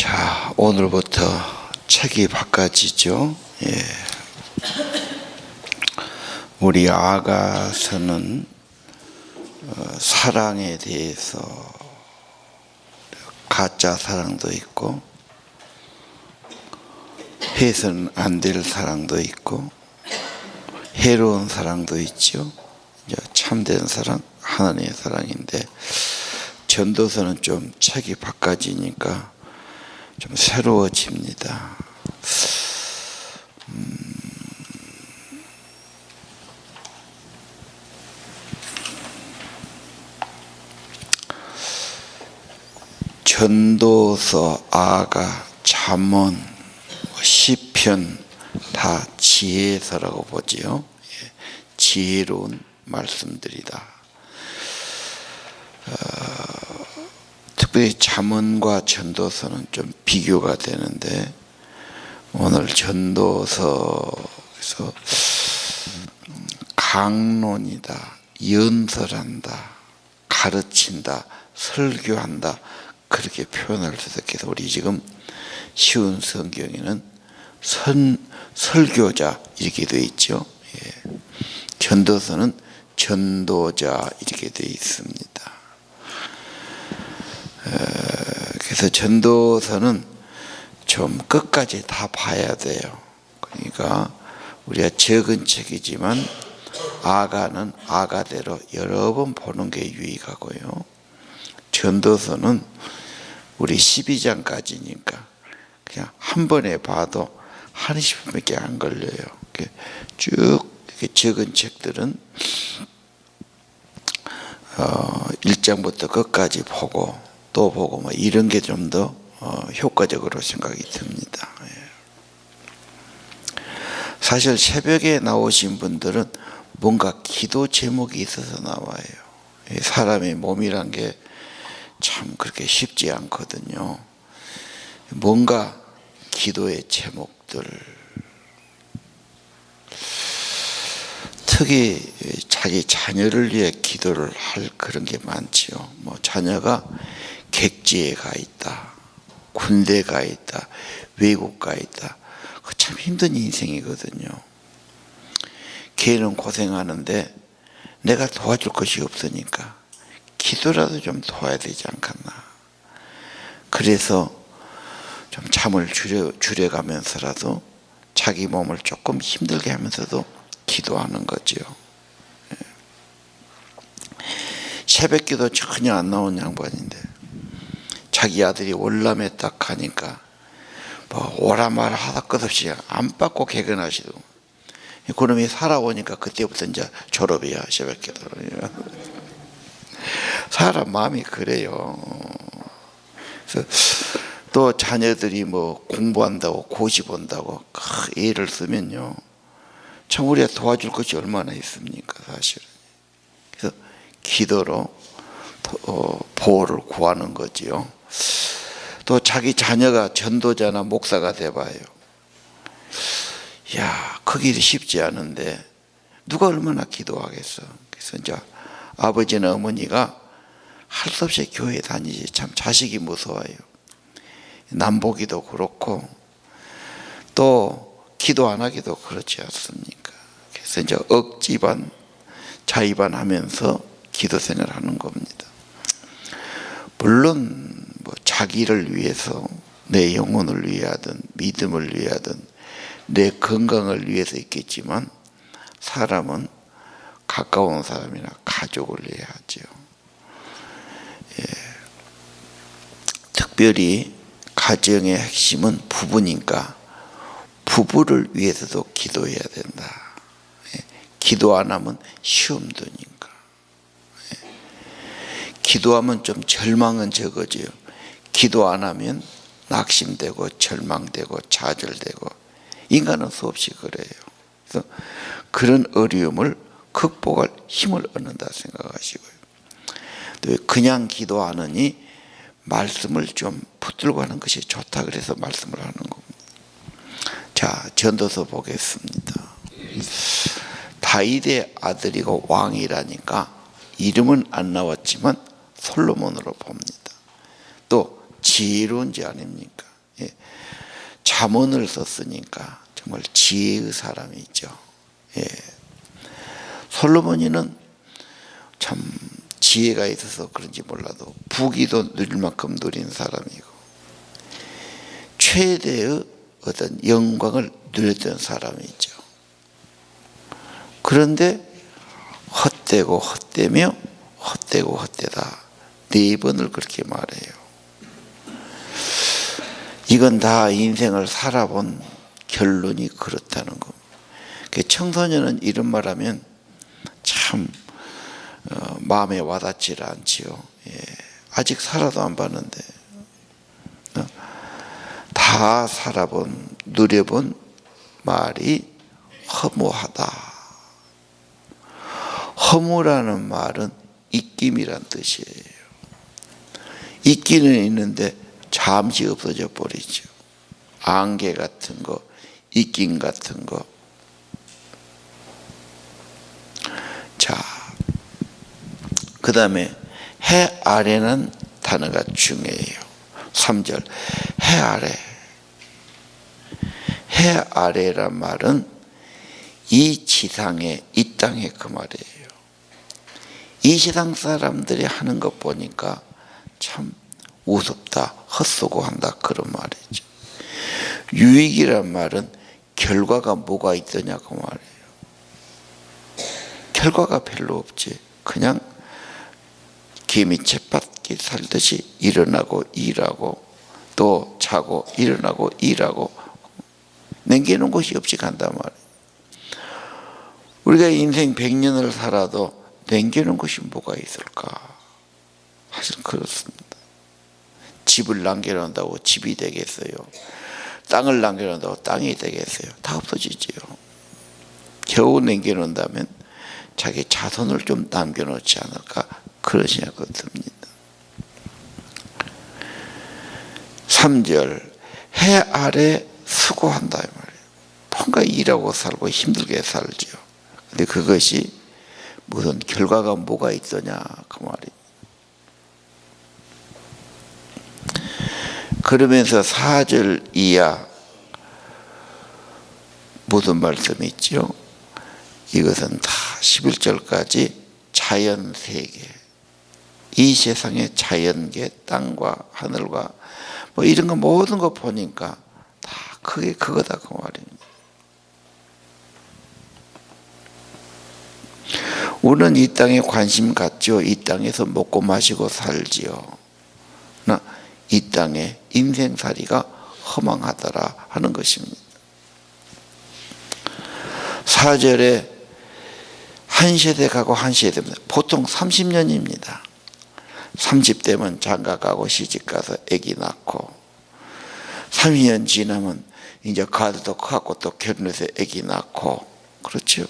자, 오늘부터 책이 바꿔지죠. 예. 우리 아가서는 사랑에 대해서 가짜 사랑도 있고 해서는 안 될 사랑도 있고 해로운 사랑도 있죠. 참된 사랑, 하나님의 사랑인데 전도서는 좀 책이 바꿔지니까 좀 새로워집니다. 전도서, 아가, 잠언, 시편 다 지혜서라고 보지요. 지혜로운 말씀들이다. 특별히 잠언과 전도서는 좀 비교가 되는데 오늘 전도서에서 강론이다, 연설한다, 가르친다, 설교한다 그렇게 표현을 해서 우리 지금 쉬운 성경에는 설교자 이렇게 되어 있죠. 전도서는 전도자 이렇게 되어 있습니다. 그래서 전도서는 좀 끝까지 다 봐야 돼요. 그러니까 우리가 적은 책이지만 아가는 아가대로 여러 번 보는 게 유익하고요. 전도서는 우리 12장까지니까 그냥 한 번에 봐도 한 20분밖에 안 걸려요. 쭉 적은 책들은 1장부터 끝까지 보고 또 보고 뭐 이런 게 좀 더 효과적으로 생각이 듭니다. 사실 새벽에 나오신 분들은 뭔가 기도 제목이 있어서 나와요. 사람의 몸이란 게 참 그렇게 쉽지 않거든요. 뭔가 기도의 제목들, 특히 자기 자녀를 위해 기도를 할 그런 게 많지요. 뭐 자녀가 객지에 가 있다, 군대 가 있다, 외국 가 있다. 참 힘든 인생이거든요. 걔는 고생하는데 내가 도와줄 것이 없으니까 기도라도 좀 도와야 되지 않겠나. 그래서 좀 잠을 줄여가면서라도 자기 몸을 조금 힘들게 하면서도 기도하는 거죠. 새벽기도 전혀 안 나온 양반인데 자기 아들이 월남에 딱 가니까 뭐 오라마라 하다 끝없이 안 받고 개근하시더고 그놈이 살아오니까 그때부터 이제 졸업이야. 새벽기도. 사람 마음이 그래요. 그래서 또 자녀들이 뭐 공부한다고 고시 본다고 애를 쓰면요 참 우리가 도와줄 것이 얼마나 있습니까 사실은. 그래서 기도로 보호를 구하는 거지요. 또 자기 자녀가 전도자나 목사가 돼봐요. 야, 그 길이 쉽지 않은데 누가 얼마나 기도하겠어. 그래서 이제 아버지나 어머니가 할 수 없이 교회 다니지 참 자식이 무서워요. 남보기도 그렇고 또 기도 안 하기도 그렇지 않습니까? 그래서 이제 억지반 자의반 하면서 기도 생활을 하는 겁니다. 물론 뭐 자기를 위해서 내 영혼을 위하든 믿음을 위하든 내 건강을 위해서 있겠지만 사람은 가까운 사람이나 가족을 위해 하죠. 특별히 가정의 핵심은 부부니까 부부를 위해서도 기도해야 된다. 기도 안 하면 시험 드니까. 기도하면 좀 절망은 적어져요. 기도 안 하면 낙심되고 절망되고 좌절되고 인간은 수없이 그래요. 그래서 그런 어려움을 극복할 힘을 얻는다 생각하시고요. 또 그냥 기도하느니 말씀을 좀 붙들고 하는 것이 좋다 그래서 말씀을 하는 겁니다. 자, 전도서 보겠습니다. 다윗의 아들이고 왕이라니까 이름은 안 나왔지만 솔로몬으로 봅니다. 또 지혜로운 자 아닙니까? 예. 잠언을 썼으니까 정말 지혜의 사람이죠. 예. 솔로몬이는 참 지혜가 있어서 그런지 몰라도 부귀도 누릴 만큼 누린 사람이고 최대의 어떤 영광을 누렸던 사람이죠. 그런데 헛되고 헛되며 헛되고 헛되다 4번을 그렇게 말해요. 이건 다 인생을 살아본 결론이 그렇다는 겁니다. 청소년은 이런 말하면 참 마음에 와닿지를 않지요. 예. 아직 살아도 안 봤는데 다 살아본 누려본 말이 허무하다. 허무라는 말은 입김이란 뜻이에요. 있기는 있는데 잠시 없어져 버리죠. 안개 같은 거, 입김 같은 거. 자, 그 다음에 해 아래는 단어가 중요해요. 3절 해 아래. 해 아래란 말은 이 지상에, 이 땅에 그 말이에요. 이 세상 사람들이 하는 것 보니까 참 우습다, 헛수고한다 그런 말이죠. 유익이란 말은 결과가 뭐가 있더냐고 말이에요. 결과가 별로 없지. 그냥 개미 쳇바퀴 살듯이 일어나고 일하고 또 자고 일어나고 일하고 남기는 곳이 없이 간단 말이에요. 우리가 인생 100년을 살아도 남기는 곳이 뭐가 있을까? 사실 그렇습니다. 집을 남겨놓는다고 집이 되겠어요? 땅을 남겨놓는다고 땅이 되겠어요? 다 없어지지요. 겨우 남겨놓는다면 자기 자손을 좀 남겨놓지 않을까? 그런 생각이 듭니다. 3절 해 아래 수고한다 이 말이에요. 뭔가 일하고 살고 힘들게 살죠. 근데 그것이 무슨 결과가 뭐가 있더냐 그 말이에요. 그러면서 4절 이하 무슨 말씀이 있죠? 이것은 다 11절까지 자연세계, 이 세상의 자연계, 땅과 하늘과 뭐 이런 거 모든 거 보니까 다 그게 그거다 그 말입니다. 우리는 이 땅에 관심 갖죠. 이 땅에서 먹고 마시고 살지요. 나 이 땅에 인생살이가 허망하더라 하는 것입니다. 4절에 한 세대 가고 한 세대입니다. 보통 30년입니다. 30대면 장가가고 시집가서 아기 낳고 30년 지나면 이제 가도 크고 또 결혼해서 아기 낳고 그렇죠.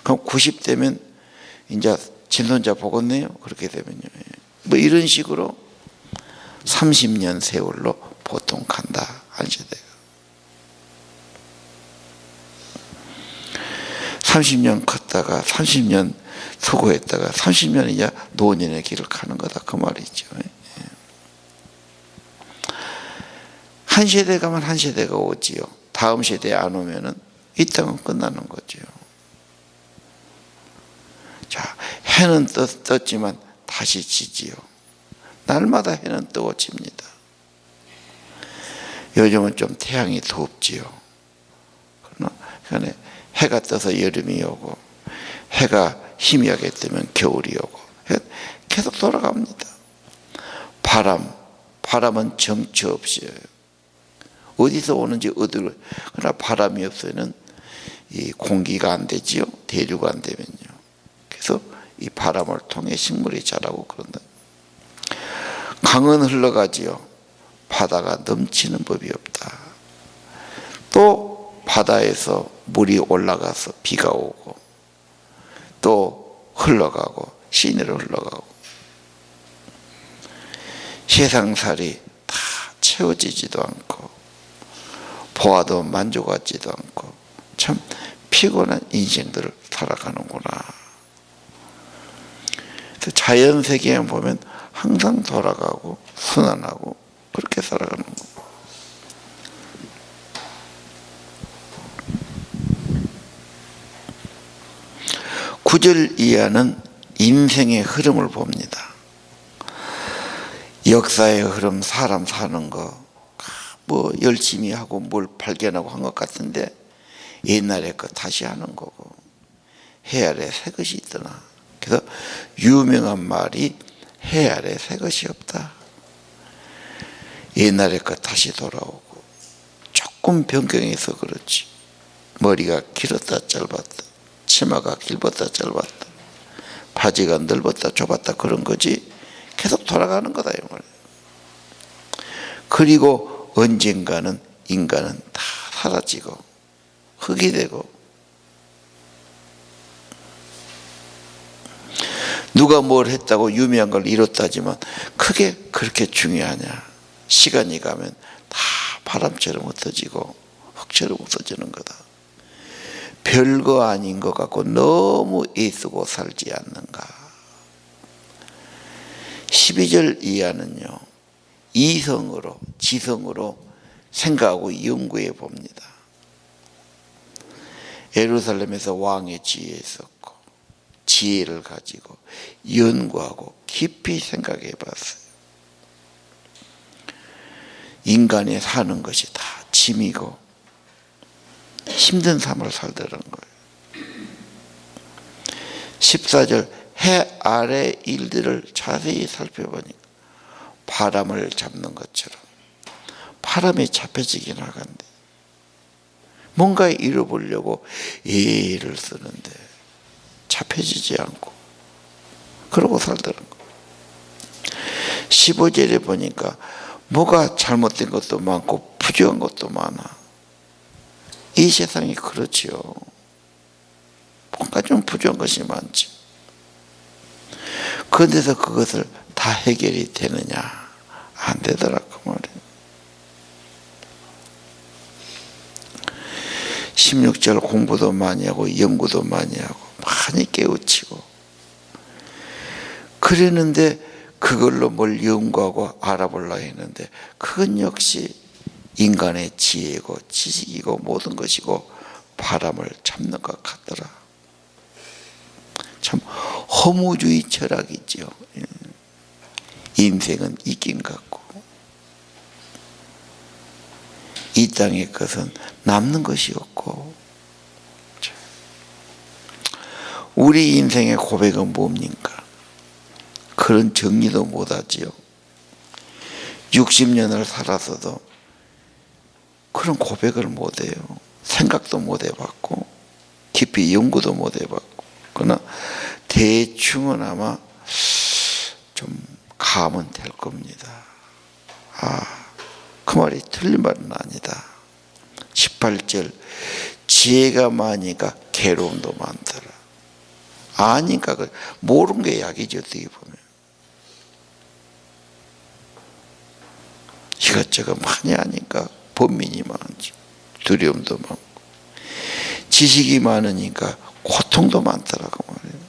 그럼 90대면 이제 친손자 보겠네요. 그렇게 되면요. 뭐 이런 식으로 30년 세월로 보통 간다 한 세대가. 30년 컸다가 30년 수고했다가 30년 이제 노년의 길을 가는 거다 그 말이죠. 한 세대 가면 한 세대가 오지요. 다음 세대에 안 오면은 이 땅은 끝나는 거죠. 자, 해는 떴지만 다시 지지요. 날마다 해는 뜨고 집니다. 요즘은 좀 태양이 덥지요. 그러나 해가 떠서 여름이 오고 해가 희미하게 뜨면 겨울이 오고 계속 돌아갑니다. 바람은 정처 없이 어디서 오는지 어디로. 그러나 바람이 없으면 이 공기가 안 되지요. 대류가 안 되면요. 그래서 이 바람을 통해 식물이 자라고 그런다. 강은 흘러가지요. 바다가 넘치는 법이 없다. 또 바다에서 물이 올라가서 비가 오고 또 흘러가고 시내로 흘러가고 세상살이 다 채워지지도 않고 보아도 만족하지도 않고 참 피곤한 인생들을 살아가는구나. 자연세계에 보면 항상 돌아가고 순환하고 그렇게 살아가는 거고 9절 이하는 인생의 흐름을 봅니다. 역사의 흐름, 사람 사는 거, 뭐 열심히 하고 뭘 발견하고 한 것 같은데 옛날에 거 다시 하는 거고, 해 아래 새 것이 있더나. 그래서 유명한 말이 해 아래 새 것이 없다. 옛날에 거 다시 돌아오고, 조금 변경해서 그렇지, 머리가 길었다 짧았다, 치마가 길었다 짧았다, 바지가 넓었다 좁았다 그런 거지, 계속 돌아가는 거다 이 말이에요. 그리고 언젠가는 인간은 다 사라지고 흙이 되고, 누가 뭘 했다고 유명한 걸 이뤘다지만 그게 그렇게 중요하냐. 시간이 가면 다 바람처럼 흩어지고 흙처럼 없어지는 거다. 별거 아닌 것 같고 너무 애쓰고 살지 않는가. 12절 이하는요, 이성으로 지성으로 생각하고 연구해 봅니다. 예루살렘에서 왕의 지혜 있었고 지혜를 가지고 연구하고 깊이 생각해 봤어요. 인간이 사는 것이 다 짐이고 힘든 삶을 살더라는 거예요. 14절 해 아래 일들을 자세히 살펴보니까 바람을 잡는 것처럼 바람이 잡혀지긴 하건데, 뭔가 이뤄보려고 애를 쓰는데 잡혀지지 않고 그러고 살더라는 거예요. 15절에 보니까 뭐가 잘못된 것도 많고 부족한 것도 많아. 이 세상이 그렇지요. 뭔가 좀 부족한 것이 많지. 그런데서 그것을 다 해결이 되느냐? 안 되더라고 말이에요. 16절 공부도 많이 하고 연구도 많이 하고 많이 깨우치고 그랬는데, 그걸로 뭘 연구하고 알아보려고 했는데 그건 역시 인간의 지혜고 지식이고 모든 것이고 바람을 잡는 것 같더라. 참 허무주의 철학이죠. 인생은 이긴 같고 이 땅의 것은 남는 것이 없고. 우리 인생의 고백은 뭡니까? 그런 정리도 못하지요. 60년을 살아서도 그런 고백을 못해요. 생각도 못 해봤고 깊이 연구도 못 해봤고. 그러나 대충은 아마 좀 감은 될 겁니다. 그 말이 틀린 말은 아니다. 18절 지혜가 많으니까 괴로움도 많더라. 아니까 모르는 게 약이죠. 어떻게 보면 이것저것 많이 아니까 번민이 많지, 두려움도 많고, 지식이 많으니까 고통도 많더라고 말이에요.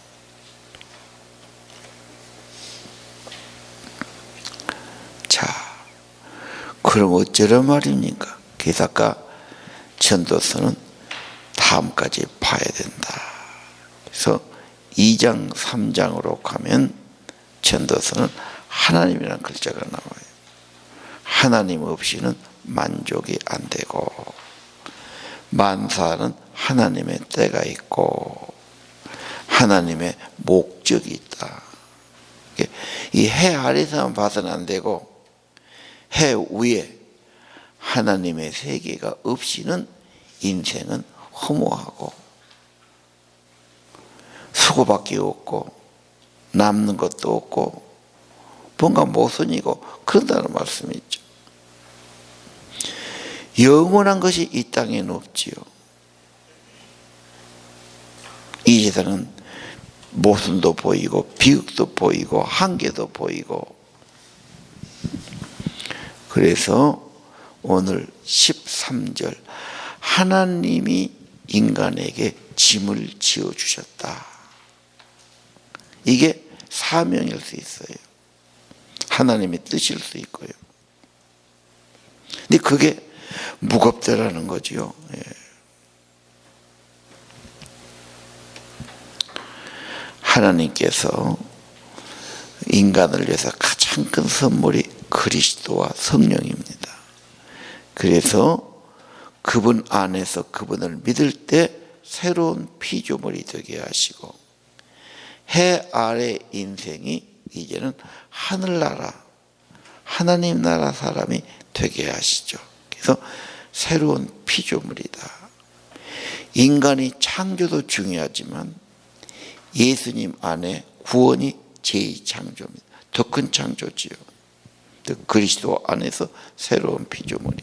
자, 그럼 어쩌란 말입니까? 게다가 전도서는 다음까지 봐야 된다. 그래서 2장 3장으로 가면 전도서는 하나님이라는 글자가 나와요. 하나님 없이는 만족이 안 되고, 만사는 하나님의 때가 있고 하나님의 목적이 있다. 이 해 아래서만 봐서는 안 되고 해 위에 하나님의 세계가 없이는 인생은 허무하고 수고밖에 없고 남는 것도 없고 뭔가 모순이고 그런다는 말씀이죠. 영원한 것이 이 땅에는 없지요. 이 세상은 모순도 보이고 비극도 보이고 한계도 보이고. 그래서 오늘 13절 하나님이 인간에게 짐을 지어주셨다. 이게 사명일 수 있어요. 하나님의 뜻일 수 있고요. 근데 그게 무겁더라는 거지요. 하나님께서 인간을 위해서 가장 큰 선물이 그리스도와 성령입니다. 그래서 그분 안에서 그분을 믿을 때 새로운 피조물이 되게 하시고, 해 아래 인생이 이제는 하늘나라, 하나님 나라 사람이 되게 하시죠. 그래서 새로운 피조물이다. 인간이 창조도 중요하지만 예수님 안에 구원이 제2창조입니다. 더 큰 창조지요. 그리스도 안에서 새로운 피조물이.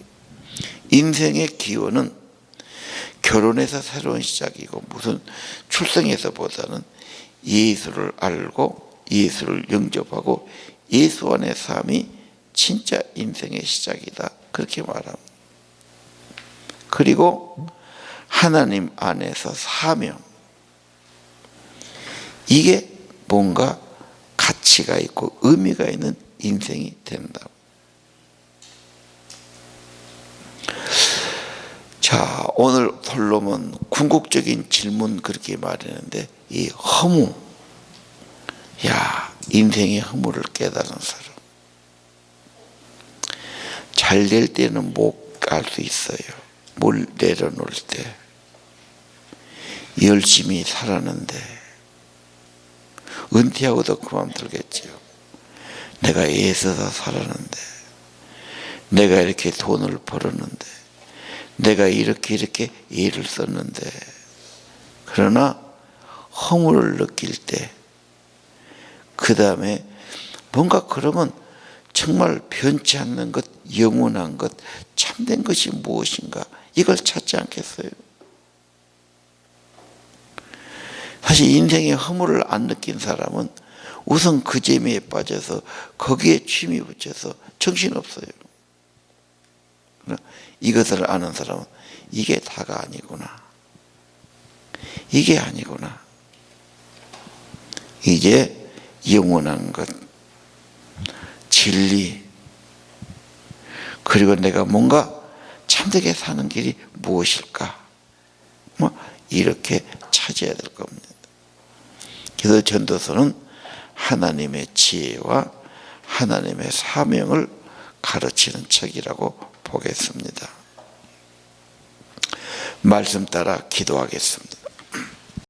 인생의 기원은 결혼해서 새로운 시작이고 무슨 출생에서보다는 예수를 알고 예수를 영접하고 예수 안의 삶이 진짜 인생의 시작이다. 그렇게 말합니다. 그리고 하나님 안에서 사명. 이게 뭔가 가치가 있고 의미가 있는 인생이 된다. 자, 오늘 솔로몬 궁극적인 질문 그렇게 말했는데, 이 허무, 인생의 허무를 깨달은 사람, 잘 될 때는 못 갈 수 있어요. 뭘 내려놓을 때 열심히 살았는데 은퇴하고도 그만들겠지요. 내가 애써서 살았는데, 내가 이렇게 돈을 벌었는데, 내가 이렇게 애를 썼는데, 그러나 허물을 느낄 때, 그 다음에 뭔가 그러면 정말 변치 않는 것, 영원한 것, 참된 것이 무엇인가, 이걸 찾지 않겠어요? 사실 인생의 허물을 안 느낀 사람은 우선 그 재미에 빠져서 거기에 취미 붙여서 정신없어요. 이것을 아는 사람은 이게 다가 아니구나, 이게 아니구나, 이제 영원한 것, 진리, 그리고 내가 뭔가 참되게 사는 길이 무엇일까, 이렇게 찾아야 될 겁니다. 그래서 전도서는 하나님의 지혜와 하나님의 사명을 가르치는 책이라고 보겠습니다. 말씀 따라 기도하겠습니다.